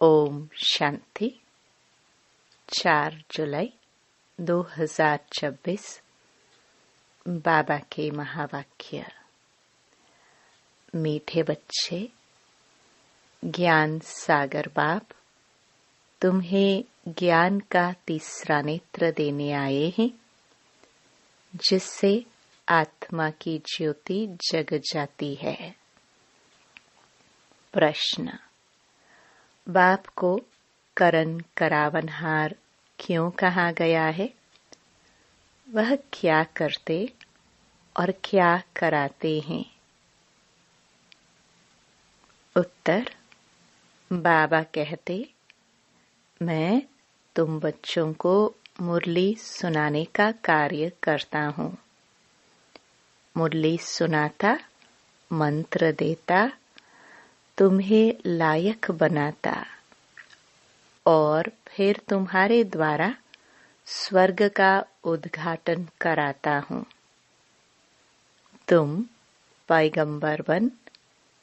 ओम शांति। 4 जुलाई 2026 बाबा के महावाक्य। मीठे बच्चे, ज्ञान सागर बाप तुम्हें ज्ञान का तीसरा नेत्र देने आए हैं, जिससे आत्मा की ज्योति जग जाती है। प्रश्न: बाप को करन करावनहार क्यों कहा गया है? वह क्या करते और क्या कराते हैं? उत्तर: बाबा कहते, मैं तुम बच्चों को मुरली सुनाने का कार्य करता हूँ। मुरली सुनाता, मंत्र देता, तुम्हें लायक बनाता और फिर तुम्हारे द्वारा स्वर्ग का उद्घाटन कराता हूँ। तुम पैगंबर बन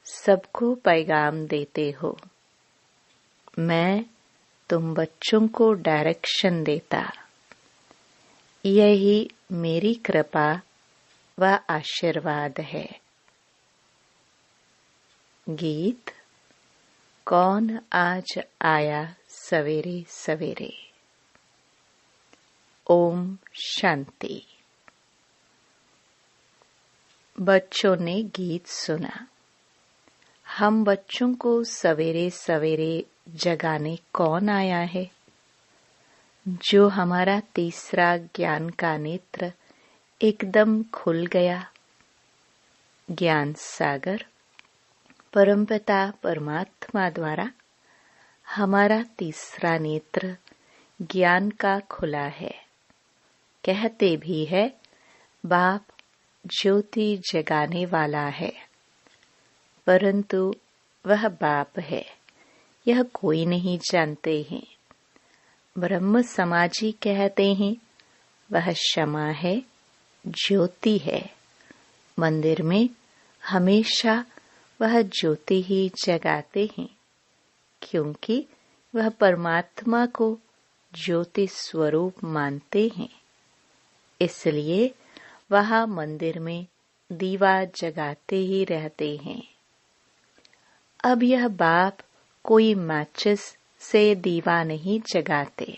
सबको पैगाम देते हो। मैं तुम बच्चों को डायरेक्शन देता। यही मेरी कृपा व आशीर्वाद है। गीत: कौन आज आया सवेरे सवेरे। ओम शांति। बच्चों ने गीत सुना। हम बच्चों को सवेरे सवेरे जगाने कौन आया है? जो हमारा तीसरा ज्ञान का नेत्र एकदम खुल गया। ज्ञान सागर परमपिता परमात्मा द्वारा हमारा तीसरा नेत्र ज्ञान का खुला है। कहते भी है, बाप ज्योति जगाने वाला है, परंतु वह बाप है यह कोई नहीं जानते हैं। ब्रह्म समाजी कहते हैं, वह क्षमा है, ज्योति है। मंदिर में हमेशा वह ज्योति ही जगाते हैं, क्योंकि वह परमात्मा को ज्योति स्वरूप मानते हैं। इसलिए वह मंदिर में दीवा जगाते ही रहते हैं। अब यह बाप कोई माचिस से दीवा नहीं जगाते।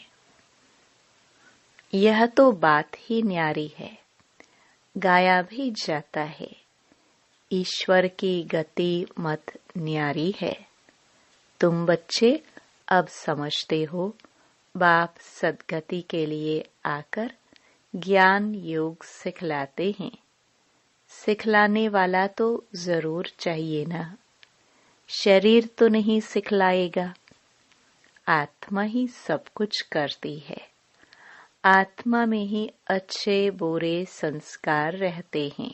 यह तो बात ही न्यारी है, गाया भी जाता है। ईश्वर की गति मत न्यारी है। तुम बच्चे अब समझते हो, बाप सद्गति के लिए आकर ज्ञान योग सिखलाते हैं। सिखलाने वाला तो जरूर चाहिए ना। शरीर तो नहीं सिखलाएगा। आत्मा ही सब कुछ करती है। आत्मा में ही अच्छे बुरे संस्कार रहते हैं।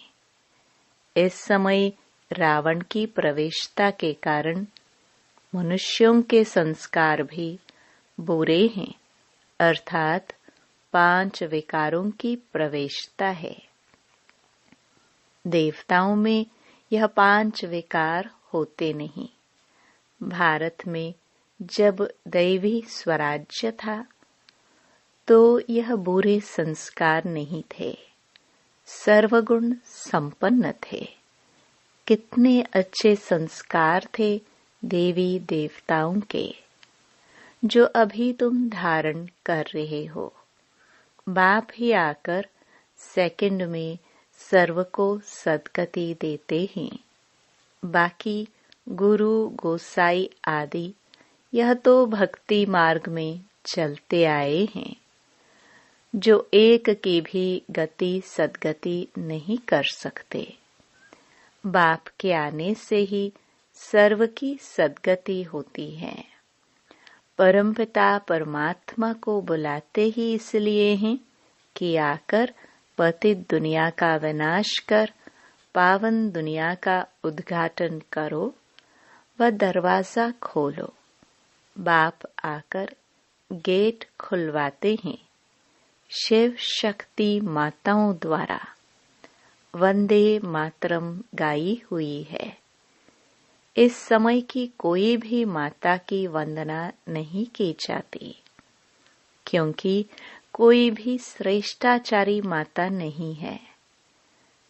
इस समय रावण की प्रवेशता के कारण मनुष्यों के संस्कार भी बुरे हैं, अर्थात 5 विकारों की प्रवेशता है। देवताओं में यह 5 विकार होते नहीं। भारत में जब दैवी स्वराज्य था तो यह बुरे संस्कार नहीं थे, सर्वगुण संपन्न थे। कितने अच्छे संस्कार थे देवी देवताओं के, जो अभी तुम धारण कर रहे हो। बाप ही आकर सेकंड में सर्व को सद्गति देते हैं। बाकी गुरु गोसाई आदि यह तो भक्ति मार्ग में चलते आए हैं, जो एक की भी गति सद्गति नहीं कर सकते। बाप के आने से ही सर्व की सद्गति होती है। परमपिता परमात्मा को बुलाते ही इसलिए हैं कि आकर पतित दुनिया का विनाश कर पावन दुनिया का उद्घाटन करो व दरवाजा खोलो। बाप आकर गेट खुलवाते हैं। शिव शक्ति माताओं द्वारा वंदे मातरम गाई हुई है। इस समय की कोई भी माता की वंदना नहीं की जाती, क्योंकि कोई भी श्रेष्ठाचारी माता नहीं है।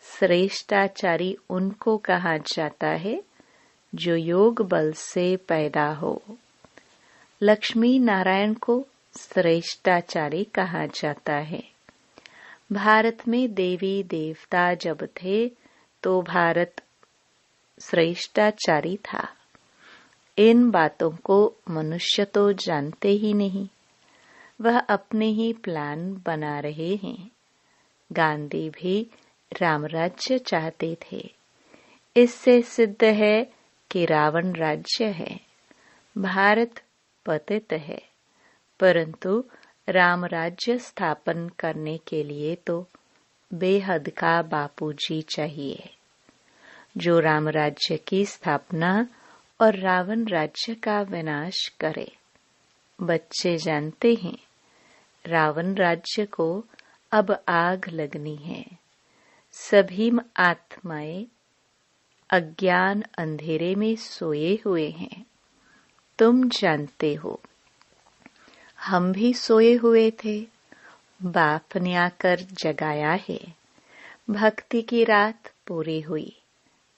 श्रेष्ठाचारी उनको कहा जाता है जो योग बल से पैदा हो। लक्ष्मी नारायण को श्रेष्ठाचारी कहा जाता है। भारत में देवी देवता जब थे तो भारत श्रेष्ठाचारी था। इन बातों को मनुष्य तो जानते ही नहीं, वह अपने ही प्लान बना रहे हैं। गांधी भी रामराज्य चाहते थे। इससे सिद्ध है कि रावण राज्य है। भारत पतित है, परंतु राम राज्य स्थापन करने के लिए तो बेहद का बापूजी चाहिए, जो राम राज्य की स्थापना और रावण राज्य का विनाश करे। बच्चे जानते हैं, रावण राज्य को अब आग लगनी है। सभी आत्माएं अज्ञान अंधेरे में सोए हुए हैं। तुम जानते हो, हम भी सोए हुए थे। बाप ने आकर जगाया है। भक्ति की रात पूरी हुई,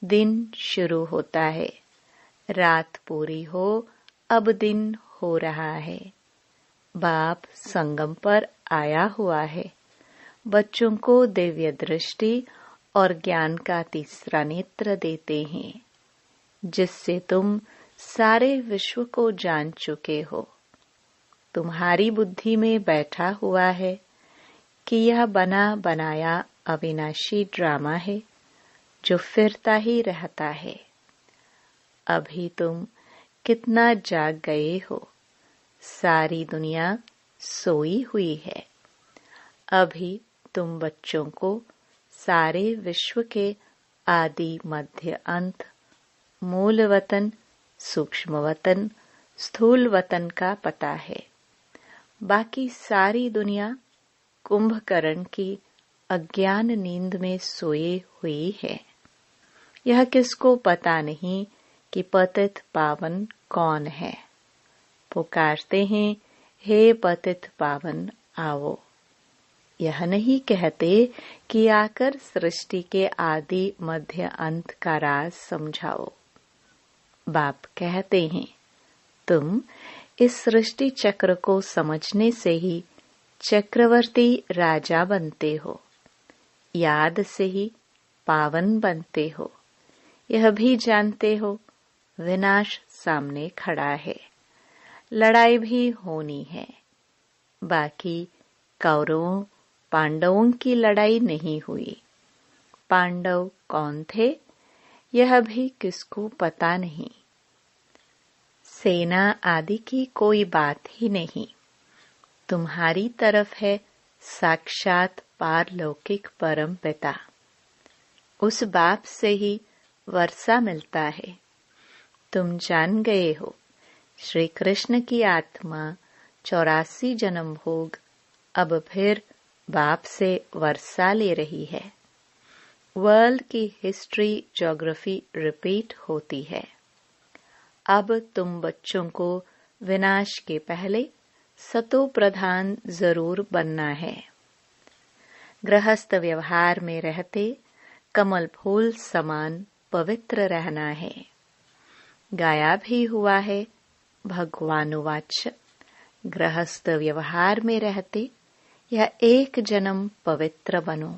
दिन शुरू होता है। रात पूरी हो, अब दिन हो रहा है। बाप संगम पर आया हुआ है। बच्चों को दिव्य दृष्टि और ज्ञान का तीसरा नेत्र देते हैं, जिससे तुम सारे विश्व को जान चुके हो। तुम्हारी बुद्धि में बैठा हुआ है कि यह बना बनाया अविनाशी ड्रामा है जो फिरता ही रहता है। अभी तुम कितना जाग गए हो। सारी दुनिया सोई हुई है। अभी तुम बच्चों को सारे विश्व के आदि मध्य अंत, मूल वतन, सूक्ष्म वतन, स्थूल वतन का पता है। बाकी सारी दुनिया कुंभकर्ण की अज्ञान नींद में सोए हुई है। यह किसको पता नहीं कि पतित पावन कौन है। पुकारते हैं, हे पतित पावन आओ। यह नहीं कहते कि आकर सृष्टि के आदि मध्य अंत का राज समझाओ। बाप कहते हैं, तुम इस सृष्टि चक्र को समझने से ही चक्रवर्ती राजा बनते हो, याद से ही पावन बनते हो। यह भी जानते हो, विनाश सामने खड़ा है, लड़ाई भी होनी है। बाकी कौरवों पांडवों की लड़ाई नहीं हुई। पांडव कौन थे, यह भी किसको पता नहीं। सेना आदि की कोई बात ही नहीं। तुम्हारी तरफ है साक्षात पारलौकिक परम पिता। उस बाप से ही वर्षा मिलता है। तुम जान गए हो, श्री कृष्ण की आत्मा 84 जन्म भोग अब फिर बाप से वर्षा ले रही है। वर्ल्ड की हिस्ट्री ज्योग्राफी रिपीट होती है। अब तुम बच्चों को विनाश के पहले सतो प्रधान जरूर बनना है। गृहस्थ व्यवहार में रहते कमल फूल समान पवित्र रहना है। गाया भी हुआ है, भगवानुवाच, गृहस्थ व्यवहार में रहते यह एक जन्म पवित्र बनो।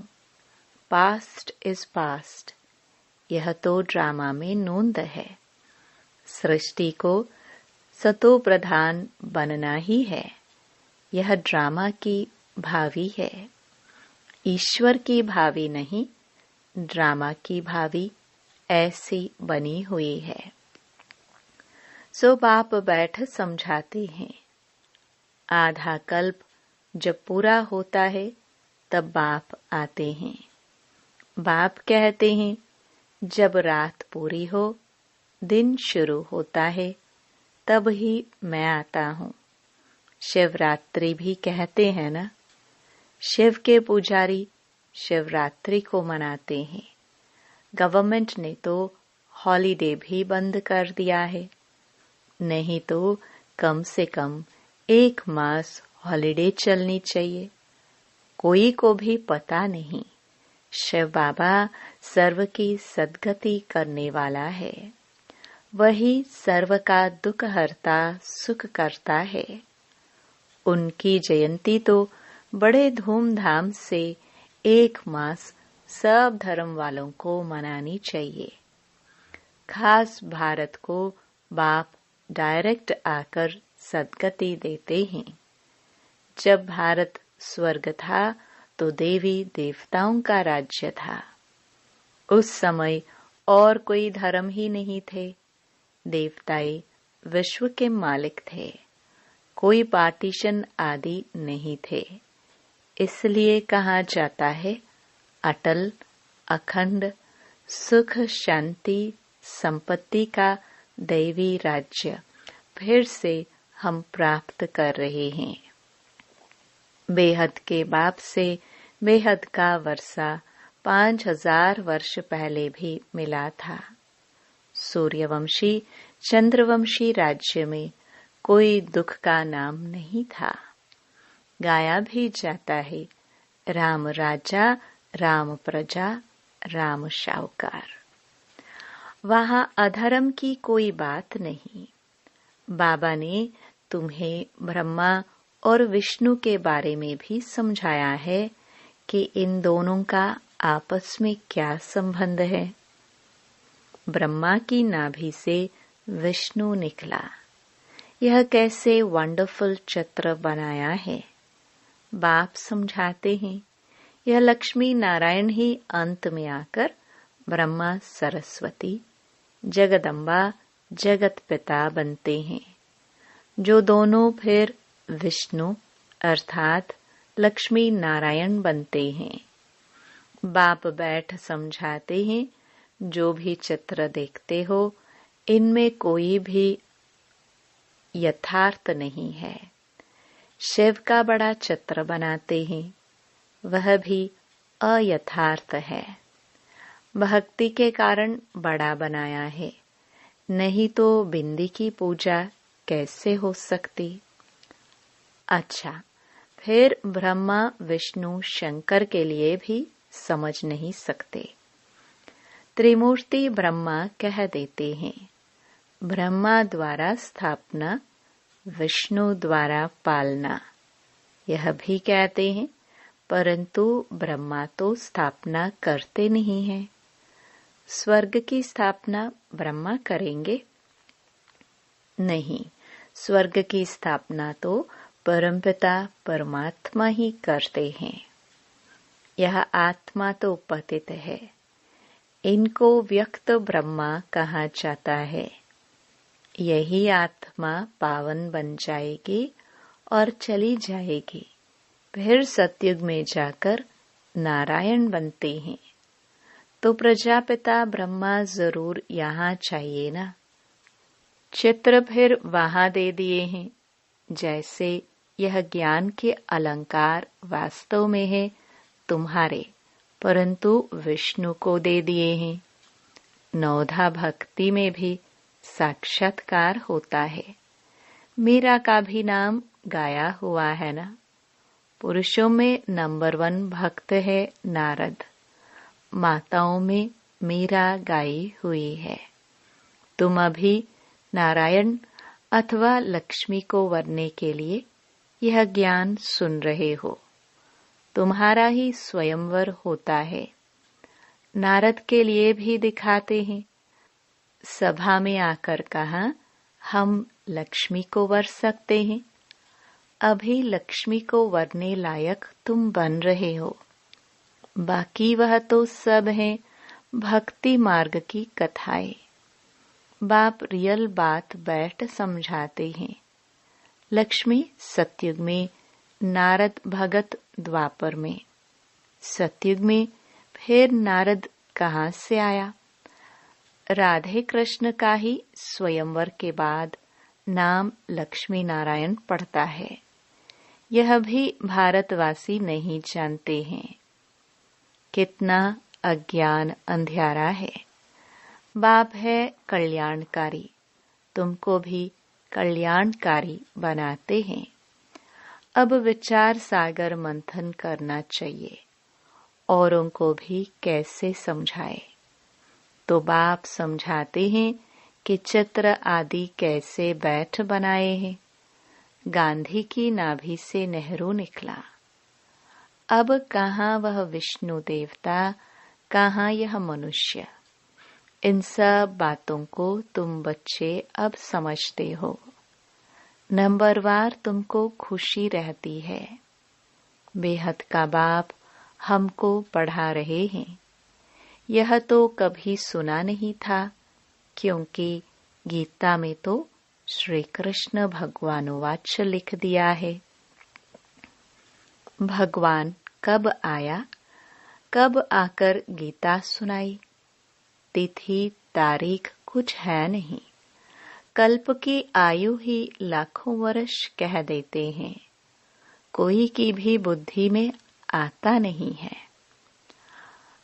Past is past. यह तो ड्रामा में नोंद है। सृष्टि को सतो प्रधान बनना ही है। यह ड्रामा की भावी है। ईश्वर की भावी नहीं, ड्रामा की भावी ऐसी बनी हुई है। सो बाप बैठ समझाते हैं। आधा कल्प जब पूरा होता है तब बाप आते हैं। बाप कहते हैं, जब रात पूरी हो, दिन शुरू होता है, तब ही मैं आता हूँ। शिवरात्रि भी कहते हैं ना। शिव के पुजारी शिवरात्रि को मनाते हैं। गवर्नमेंट ने तो हॉलिडे भी बंद कर दिया है। नहीं तो कम से कम 1 मास हॉलिडे चलनी चाहिए। कोई को भी पता नहीं, शिव बाबा सर्व की सद्गति करने वाला है। वही सर्व का दुख हरता सुख करता है। उनकी जयंती तो बड़े धूमधाम से 1 मास सब धर्म वालों को मनानी चाहिए। खास भारत को बाप डायरेक्ट आकर सद्गति देते हैं। जब भारत स्वर्ग था तो देवी देवताओं का राज्य था। उस समय और कोई धर्म ही नहीं थे। देवताएं विश्व के मालिक थे। कोई पार्टीशन आदि नहीं थे। इसलिए कहा जाता है अटल अखंड सुख शांति संपत्ति का दैवी राज्य फिर से हम प्राप्त कर रहे हैं। बेहद के बाप से बेहद का वर्षा 5000 वर्ष पहले भी मिला था। सूर्यवंशी चंद्रवंशी राज्य में कोई दुख का नाम नहीं था। गाया भी जाता है राम राजा राम प्रजा राम शाहूकार। वहां अधर्म की कोई बात नहीं। बाबा ने तुम्हें ब्रह्मा और विष्णु के बारे में भी समझाया है कि इन दोनों का आपस में क्या संबंध है। ब्रह्मा की नाभि से विष्णु निकला। यह कैसे वंडरफुल चित्र बनाया है। बाप समझाते हैं यह लक्ष्मी नारायण ही अंत में आकर ब्रह्मा सरस्वती जगदम्बा जगत पिता बनते हैं, जो दोनों फिर विष्णु अर्थात लक्ष्मी नारायण बनते हैं। बाप बैठ समझाते हैं जो भी चित्र देखते हो इनमें कोई भी यथार्थ नहीं है। शिव का बड़ा चित्र बनाते हैं, वह भी अयथार्थ है। भक्ति के कारण बड़ा बनाया है, नहीं तो बिंदी की पूजा कैसे हो सकती। अच्छा, फिर ब्रह्मा विष्णु शंकर के लिए भी समझ नहीं सकते। त्रिमूर्ति ब्रह्मा कह देते हैं। ब्रह्मा द्वारा स्थापना विष्णु द्वारा पालना, यह भी कहते हैं, परंतु ब्रह्मा तो स्थापना करते नहीं हैं। स्वर्ग की स्थापना ब्रह्मा करेंगे? नहीं, स्वर्ग की स्थापना तो परमपिता परमात्मा ही करते हैं। यह आत्मा तो पतित है। इनको व्यक्त ब्रह्मा कहा जाता है। यही आत्मा पावन बन जाएगी और चली जाएगी, फिर सतयुग में जाकर नारायण बनते हैं। तो प्रजापिता ब्रह्मा जरूर यहाँ चाहिए ना। चित्र फिर वहां दे दिए हैं। जैसे यह ज्ञान के अलंकार वास्तव में है तुम्हारे, परंतु विष्णु को दे दिए हैं। नवधा भक्ति में भी साक्षात्कार होता है। मीरा का भी नाम गाया हुआ है ना। पुरुषों में नंबर 1 भक्त है नारद। माताओं में मीरा गाई हुई है। तुम अभी नारायण अथवा लक्ष्मी को वरने के लिए यह ज्ञान सुन रहे हो। तुम्हारा ही स्वयंवर होता है। नारद के लिए भी दिखाते हैं। सभा में आकर कहा हम लक्ष्मी को वर सकते हैं। अभी लक्ष्मी को वरने लायक तुम बन रहे हो। बाकी वह तो सब है भक्ति मार्ग की कथाएं। बाप रियल बात बैठ समझाते हैं। लक्ष्मी सतयुग में, नारद भगत द्वापर में। सतयुग में फिर नारद कहाँ से आया। राधे कृष्ण का ही स्वयंवर के बाद नाम लक्ष्मी नारायण पड़ता है। यह भी भारतवासी नहीं जानते हैं। कितना अज्ञान अंधियारा है। बाप है कल्याणकारी, तुमको भी कल्याणकारी बनाते हैं। अब विचार सागर मंथन करना चाहिए, औरों को भी कैसे समझाए। तो बाप समझाते हैं कि चित्र आदि कैसे बैठ बनाए हैं। गांधी की नाभि से नेहरू निकला। अब कहाँ वह विष्णु देवता, कहाँ यह मनुष्य। इन सब बातों को तुम बच्चे अब समझते हो। नंबरवार तुमको खुशी रहती है। बेहद का बाप हमको पढ़ा रहे हैं। यह तो कभी सुना नहीं था, क्योंकि गीता में तो श्री कृष्ण भगवानुवाच लिख दिया है। भगवान कब आया, कब आकर गीता सुनाई। तिथि तारीख कुछ है नहीं। कल्प की आयु ही लाखों वर्ष कह देते हैं। कोई की भी बुद्धि में आता नहीं है।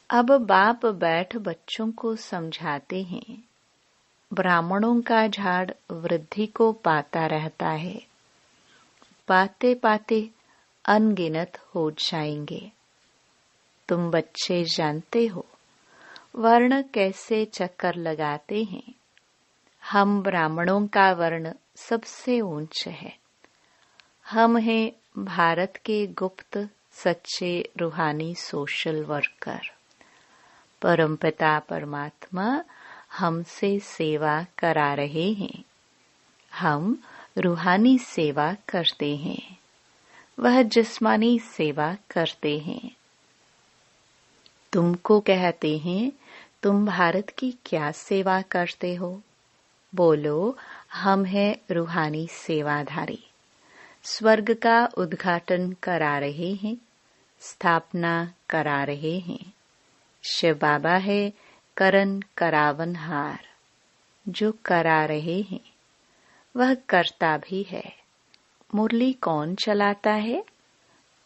अब बाप बैठ बच्चों को समझाते हैं। ब्राह्मणों का झाड़ वृद्धि को पाता रहता है। पाते पाते अनगिनत हो जाएंगे। तुम बच्चे जानते हो वर्ण कैसे चक्कर लगाते हैं। हम ब्राह्मणों का वर्ण सबसे ऊंच है। हम हैं भारत के गुप्त सच्चे रूहानी सोशल वर्कर। परमपिता परमात्मा हमसे सेवा करा रहे हैं। हम रूहानी सेवा करते हैं, वह जिस्मानी सेवा करते हैं। तुमको कहते हैं तुम भारत की क्या सेवा करते हो। बोलो हम हैं रूहानी सेवाधारी। स्वर्ग का उद्घाटन करा रहे हैं, स्थापना करा रहे हैं। शिव बाबा है करन करावनहार। जो करा रहे हैं वह करता भी है। मुरली कौन चलाता है,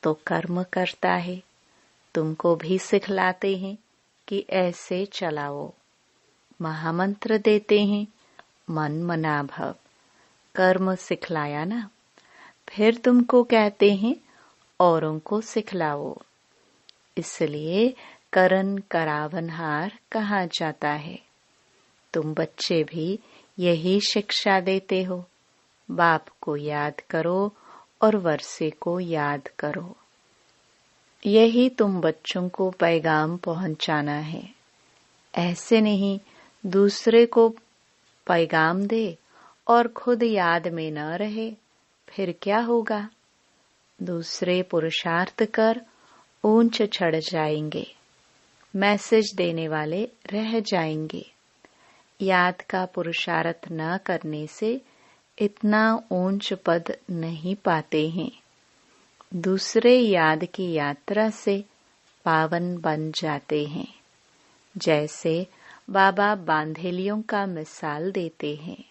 तो कर्म करता है। तुमको भी सिखलाते हैं कि ऐसे चलाओ। महामंत्र देते हैं मन मना भव। कर्म सिखलाया ना, फिर तुमको कहते हैं औरों को सिखलाओ। इसलिए करन करावनहार कहा जाता है। तुम बच्चे भी यही शिक्षा देते हो। बाप को याद करो और वर्षे को याद करो। यही तुम बच्चों को पैगाम पहुंचाना है। ऐसे नहीं दूसरे को पैगाम दे और खुद याद में न रहे, फिर क्या होगा। दूसरे पुरुषार्थ कर ऊंच चढ़ जाएंगे। मैसेज देने वाले रह जाएंगे। याद का पुरुषार्थ न करने से इतना ऊंच पद नहीं पाते हैं। दूसरे याद की यात्रा से पावन बन जाते हैं। जैसे बाबा बांधेलियों का मिसाल देते हैं।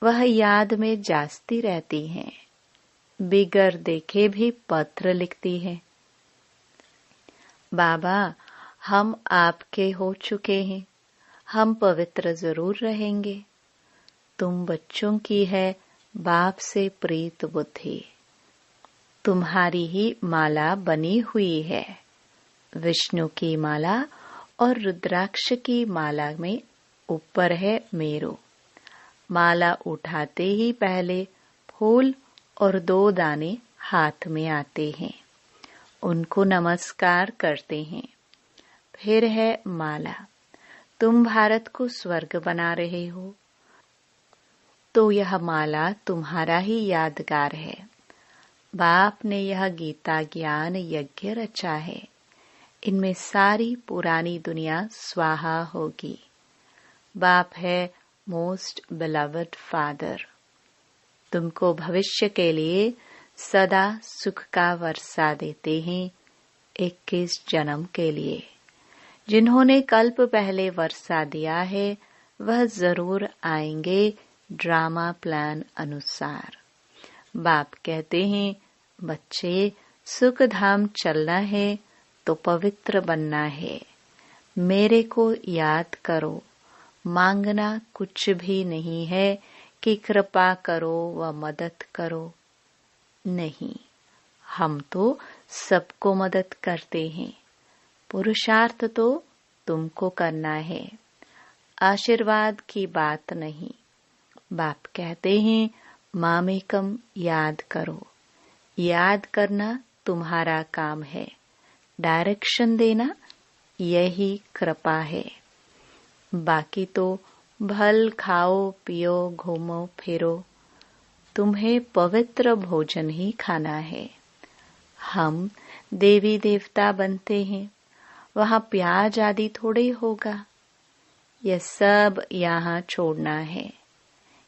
वह याद में जास्ती रहती हैं। बिगर देखे भी पत्र लिखती है। बाबा हम आपके हो चुके हैं, हम पवित्र जरूर रहेंगे। तुम बच्चों की है बाप से प्रीत बुद्धि। तुम्हारी ही माला बनी हुई है। विष्णु की माला और रुद्राक्ष की माला में ऊपर है मेरू। माला उठाते ही पहले फूल और 2 दाने हाथ में आते हैं। उनको नमस्कार करते हैं। फिर है माला। तुम भारत को स्वर्ग बना रहे हो, तो यह माला तुम्हारा ही यादगार है। बाप ने यह गीता ज्ञान यज्ञ रचा है। इनमें सारी पुरानी दुनिया स्वाहा होगी। बाप है मोस्ट बिलवड फादर। तुमको भविष्य के लिए सदा सुख का वर्षा देते हैं। 21 जन्म के लिए जिन्होंने कल्प पहले वर्षा दिया है वह जरूर आएंगे ड्रामा प्लान अनुसार। बाप कहते हैं बच्चे सुख धाम चलना है तो पवित्र बनना है। मेरे को याद करो, मांगना कुछ भी नहीं है कि कृपा करो व मदद करो। नहीं, हम तो सबको मदद करते हैं। पुरुषार्थ तो तुमको करना है, आशीर्वाद की बात नहीं। बाप कहते हैं मामेकम याद करो। याद करना तुम्हारा काम है, डायरेक्शन देना यही कृपा है। बाकी तो भल खाओ पियो घूमो फिरो, तुम्हें पवित्र भोजन ही खाना है। हम देवी देवता बनते हैं, वहाँ प्याज आदि थोड़े होगा। यह सब यहाँ छोड़ना है।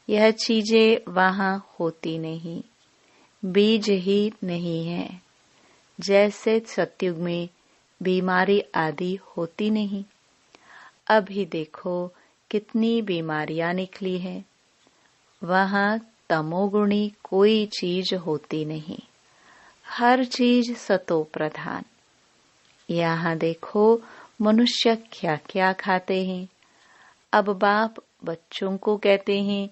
यह चीजें वहाँ होती नहीं, बीज ही नहीं है। जैसे सतयुग में बीमारी आदि होती नहीं, अभी देखो कितनी बीमारियां निकली है। वहाँ तमोगुणी कोई चीज होती नहीं, हर चीज सतो प्रधान। यहाँ देखो मनुष्य क्या क्या खाते हैं। अब बाप बच्चों को कहते हैं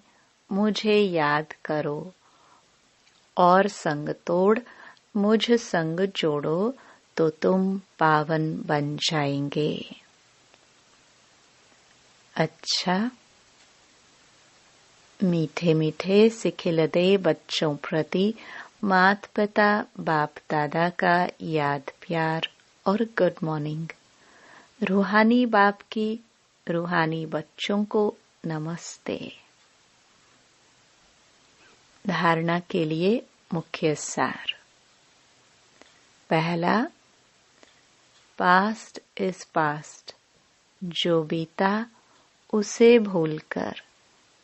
मुझे याद करो और संग तोड़ मुझ संग जोड़ो तो तुम पावन बन जाएंगे। अच्छा, मीठे मीठे सिखिलदे बच्चों प्रति माता पिता बाप दादा का याद प्यार और गुड मॉर्निंग। रूहानी बाप की रूहानी बच्चों को नमस्ते। धारणा के लिए मुख्य सार। पहला, पास्ट इज पास्ट। जो बीता उसे भूलकर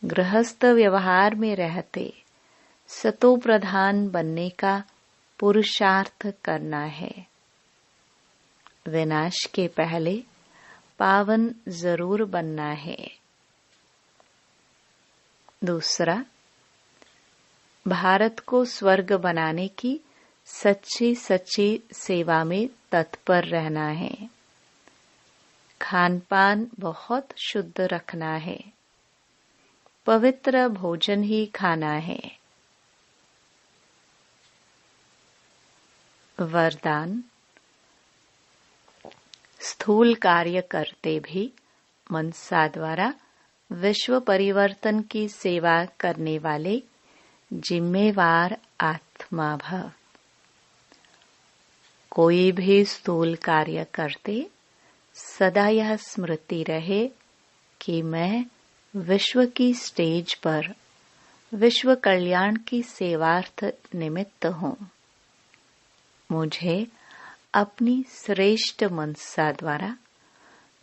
गृहस्थ व्यवहार में रहते सतो प्रधान बनने का पुरुषार्थ करना है। विनाश के पहले पावन जरूर बनना है। दूसरा, भारत को स्वर्ग बनाने की सच्ची सच्ची सेवा में तत्पर रहना है। खान पान बहुत शुद्ध रखना है, पवित्र भोजन ही खाना है। वरदान। स्थूल कार्य करते भी मनसा द्वारा विश्व परिवर्तन की सेवा करने वाले जिम्मेवार आत्मा भव। कोई भी स्थूल कार्य करते सदा यह स्मृति रहे कि मैं विश्व की स्टेज पर विश्व कल्याण की सेवार्थ निमित्त हूँ। मुझे अपनी श्रेष्ठ मनसा द्वारा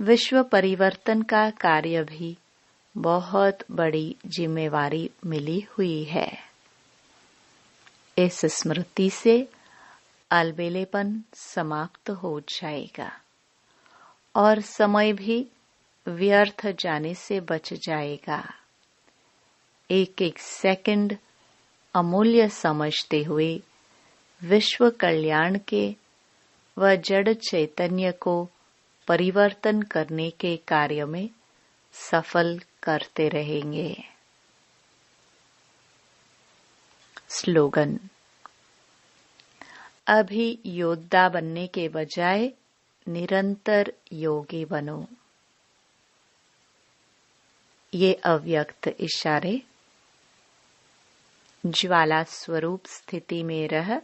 विश्व परिवर्तन का कार्य भी बहुत बड़ी जिम्मेवारी मिली हुई है। इस स्मृति से अलबेलेपन समाप्त हो जाएगा और समय भी व्यर्थ जाने से बच जाएगा। एक एक सेकंड अमूल्य समझते हुए विश्व कल्याण के व जड़ चैतन्य को परिवर्तन करने के कार्य में सफल करते रहेंगे। स्लोगन। अभी योद्धा बनने के बजाय निरंतर योगी बनो। ये अव्यक्त इशारे। ज्वाला स्वरूप स्थिति में रह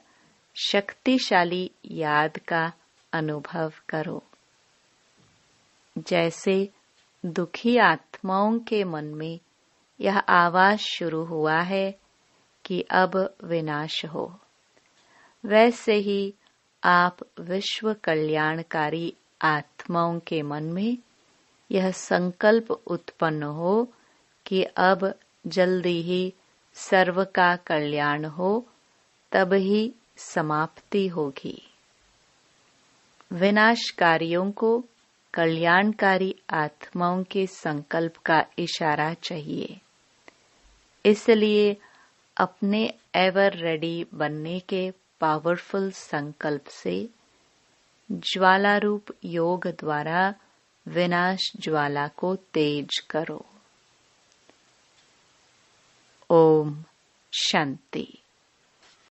शक्तिशाली याद का अनुभव करो। जैसे दुखी आत्माओं के मन में यह आवाज शुरू हुआ है कि अब विनाश हो, वैसे ही आप विश्व कल्याणकारी आत्माओं के मन में यह संकल्प उत्पन्न हो कि अब जल्दी ही सर्व का कल्याण हो, तब ही समाप्ति होगी। विनाशकारियों को कल्याणकारी आत्माओं के संकल्प का इशारा चाहिए। इसलिए अपने एवर रेडी बनने के पावरफुल संकल्प से ज्वाला रूप योग द्वारा विनाश ज्वाला को तेज करो। ओम शांति।